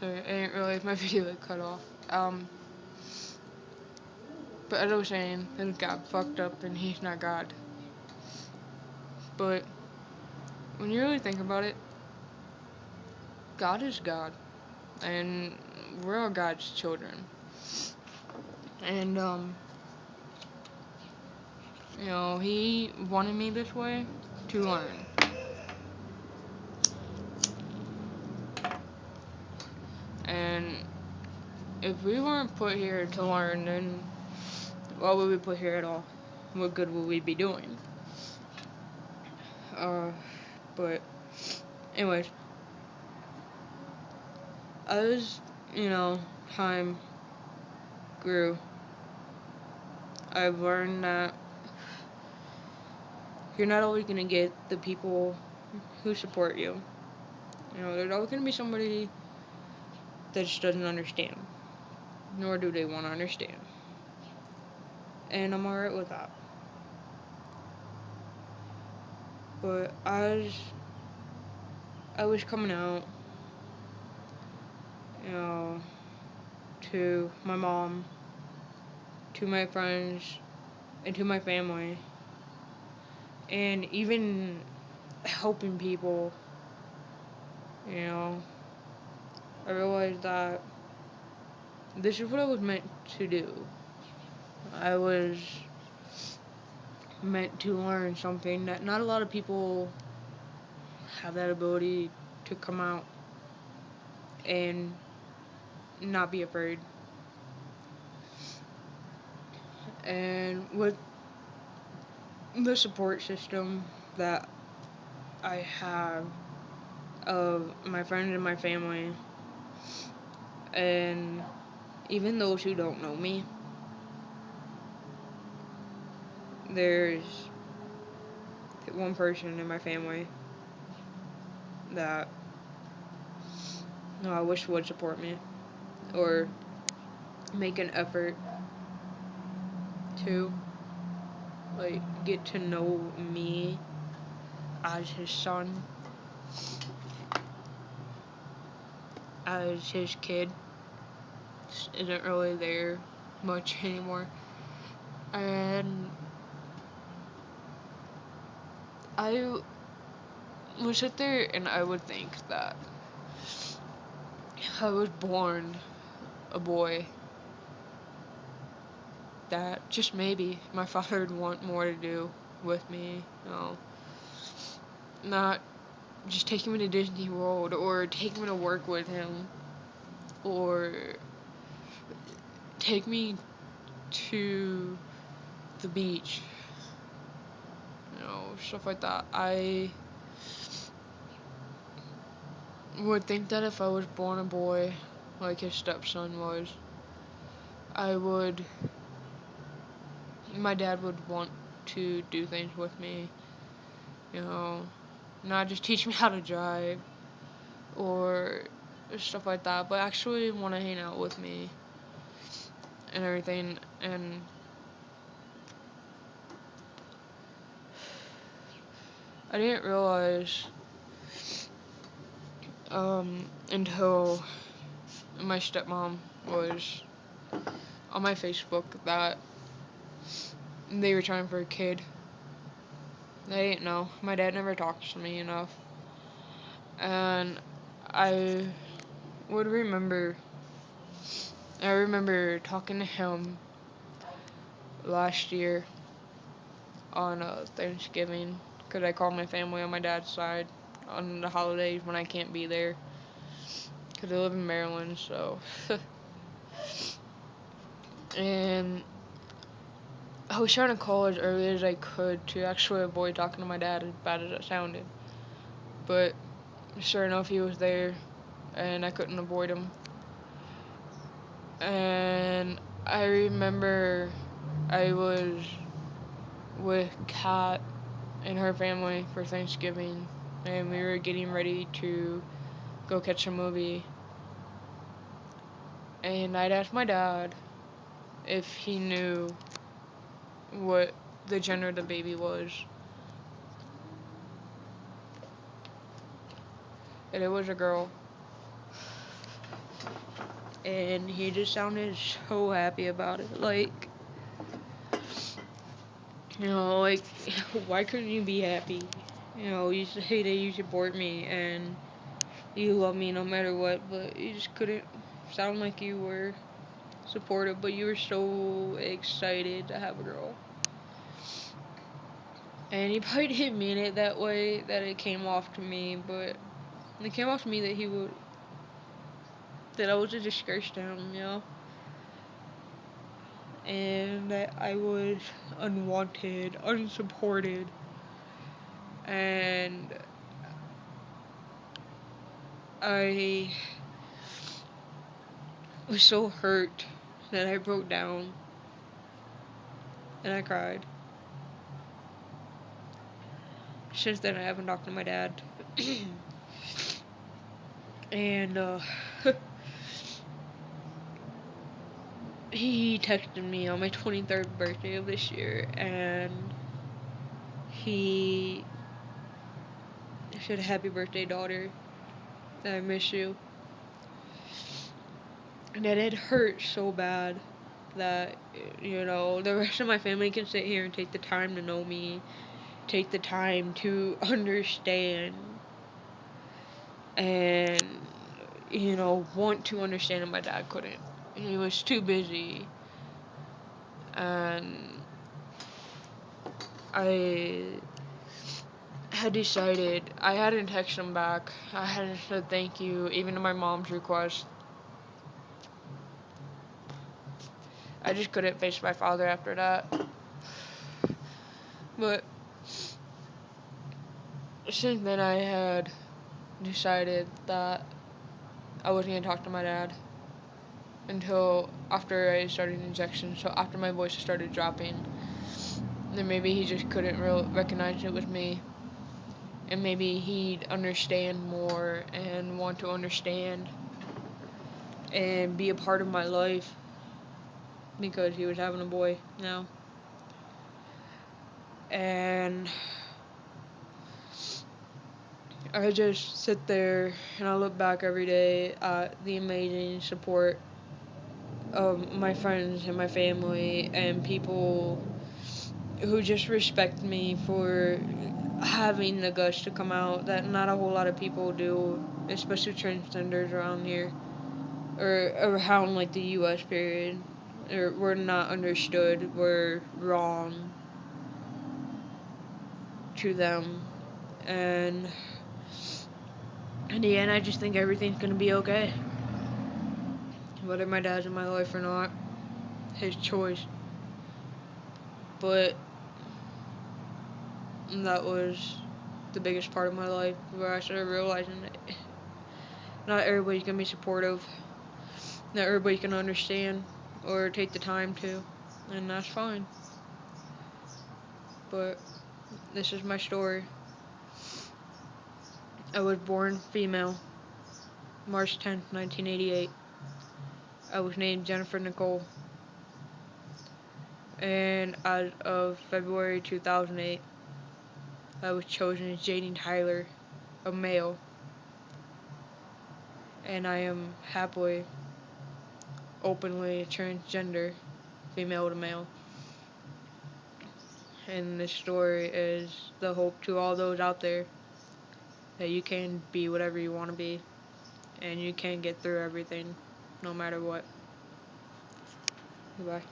Sorry, I didn't realize my video had cut off. But as I was saying, things got fucked up and he's not God. But when you really think about it, God is God. And we're all God's children. And, he wanted me this way to learn. And if we weren't put here to learn, then why would we put here at all? What good would we be doing? But anyways, as time grew, I've learned that you're not always gonna get the people who support you. There's always gonna be somebody that just doesn't understand, nor do they want to understand, and I'm alright with that. But as I was coming out, you know, to my mom, to my friends, and to my family, and even helping people, you know, I realized that this is what I was meant to do. I was meant to learn something that not a lot of people have that ability to come out and not be afraid. And with the support system that I have of my friends and my family, and even those who don't know me, there's one person in my family that I wish would support me or make an effort to get to know me as his son, as his kid. Isn't really there much anymore. And I would sit there and I would think that I was born a boy, that just maybe my father would want more to do with me, not just take me to Disney World or take me to work with him or take me to the beach, stuff like that. I would think that if I was born a boy, like his stepson was, I would, my dad would want to do things with me, not just teach me how to drive or stuff like that, but actually want to hang out with me and everything. And I didn't realize until my stepmom was on my Facebook that they were trying for a kid. They didn't know. My dad never talks to me enough. And I would remember, I remember talking to him last year on Thanksgiving, because I call my family on my dad's side on the holidays when I can't be there, because I live in Maryland, so. And I was trying to call as early as I could to actually avoid talking to my dad, as bad as it sounded. But sure enough, he was there, and I couldn't avoid him. And I remember I was with Kat and her family for Thanksgiving, and we were getting ready to go catch a movie. And I'd asked my dad if he knew what the gender of the baby was. And it was a girl. and he just sounded so happy about it. Like, like, why couldn't you be happy? You say that you support me and you love me no matter what, but you just couldn't sound like you were supportive, but you were so excited to have a girl. And he probably didn't mean it that way, that it came off to me, but it came off to me that that I was a disgrace to him. And that I was unwanted, unsupported, and I was so hurt that I broke down and I cried. Since then, I haven't talked to my dad. And, he texted me on my 23rd birthday of this year, and he said, "Happy birthday, daughter. I miss you." And that it hurt so bad that, the rest of my family can sit here and take the time to know me, take the time to understand, and, want to understand, and my dad couldn't. He was too busy, and I had decided, I hadn't texted him back, I hadn't said thank you, even to my mom's request. I just couldn't face my father after that. But since then, I had decided that I wasn't going to talk to my dad until after I started injections. So after my voice started dropping, then maybe he just couldn't recognize it was me. And maybe he'd understand more and want to understand and be a part of my life because he was having a boy now. And I just sit there and I look back every day at the amazing support of my friends and my family and people who just respect me for having the guts to come out that not a whole lot of people do, especially transgenders around here or around like the U.S. period. We're not understood. We're wrong to them, and in the end, I just think everything's gonna be okay. Whether my dad's in my life or not, his choice. But that was the biggest part of my life where I started realizing that not everybody's gonna be supportive, not everybody can understand or take the time to, and that's fine. But this is my story. I was born female, March 10th, 1988. I was named Jennifer Nicole, and as of February 2008, I was chosen as Jaden Tyler, a male, and I am happily, openly transgender, female to male. And this story is the hope to all those out there that you can be whatever you want to be, and you can get through everything, no matter what. Goodbye.